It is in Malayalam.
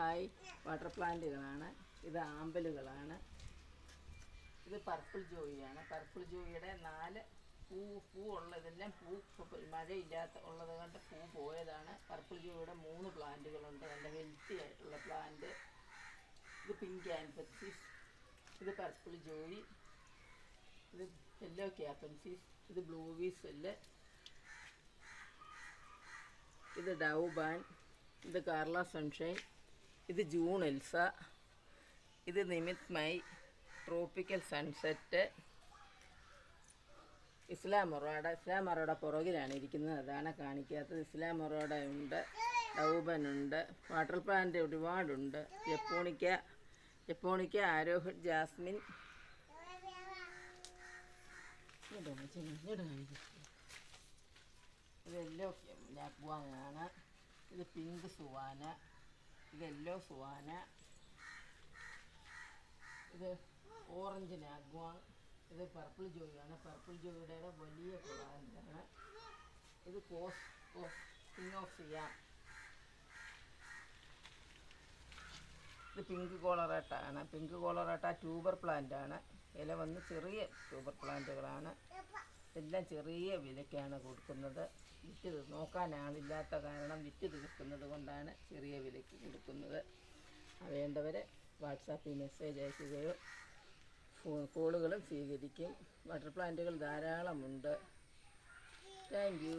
Hi, water പ്ലാന്റുകളാണ്. ഇത് ആമ്പലുകളാണ്. ഇത് പർപ്പിൾ ജോയിയാണ്. പർപ്പിൾ ജോയിയുടെ 4 പൂ ഉള്ളതെല്ലാം മഴയില്ലാത്ത ഉള്ളത് കൊണ്ട് പൂ പോയതാണ്. പർപ്പിൾ ജോയിയുടെ 3 പ്ലാന്റുകളുണ്ട്. നല്ല ഹെൽത്തി ആയിട്ടുള്ള പ്ലാന്റ്. ഇത് പിങ്ക് ആൻപെക്സിസ്, ഇത് പർപ്പിൾ ജോയി, ഇത് യെല്ലോ ക്യാപ്പൻസിസ്, ഇത് ബ്ലൂ വീസല്, ഇത് ഡൗബാൻ, ഇത് കാർല സൺഷൈൻ, ഇത് ജൂൺ എൽസ, ഇത് നിമിത് മൈ, ട്രോപ്പിക്കൽ സൺസെറ്റ്, ഇസ്ലാം മൊറോഡ പുറകിലാണ് ഇരിക്കുന്നത്, അതാണ് കാണിക്കാത്തത്. ഇസ്ലാം മൊറോഡ ഉണ്ട്, ഡൗബനുണ്ട്, വാട്ടർ പ്ലാന്റ് ഒരുപാടുണ്ട്. ജപ്പോണിക്ക, ആരോഹഡ് ജാസ്മിൻ, ഇത് യെല്ലോ ലാക്വാങ്ങാണ്. ഇത് പിങ്ക് സുവാന, ഇത് യെല്ലോ സുവാന, ഇത് ഓറഞ്ച് നാഗ്വാങ്, ഇത് പർപ്പിൾ ജോയിയാണ്. പർപ്പിൾ ജോയിയുടെ വലിയ പ്ലാന്റാണ്. ഇത് പിനോസിയ, ഇത് പിങ്ക് കോളറേട്ടാണ്. പിങ്ക് കോളറേട്ട ട്യൂബർ പ്ലാന്റാണ്. ഇല വന്ന് ചെറിയ ട്യൂബർ പ്ലാന്റുകളാണ്. എല്ലാം ചെറിയ വിലയ്ക്കാണ് കൊടുക്കുന്നത്. വിറ്റ് നോക്കാൻ ആളില്ലാത്ത കാരണം വിറ്റ് തീർക്കുന്നത് കൊണ്ടാണ് ചെറിയ വിലയ്ക്ക് കൊടുക്കുന്നത്. വേണ്ടവർ വാട്സാപ്പിൽ മെസ്സേജ് അയക്കുകയോ കോളുകളും സ്വീകരിക്കും. വാട്ടർ പ്ലാന്റുകൾ ധാരാളമുണ്ട്. Thank you.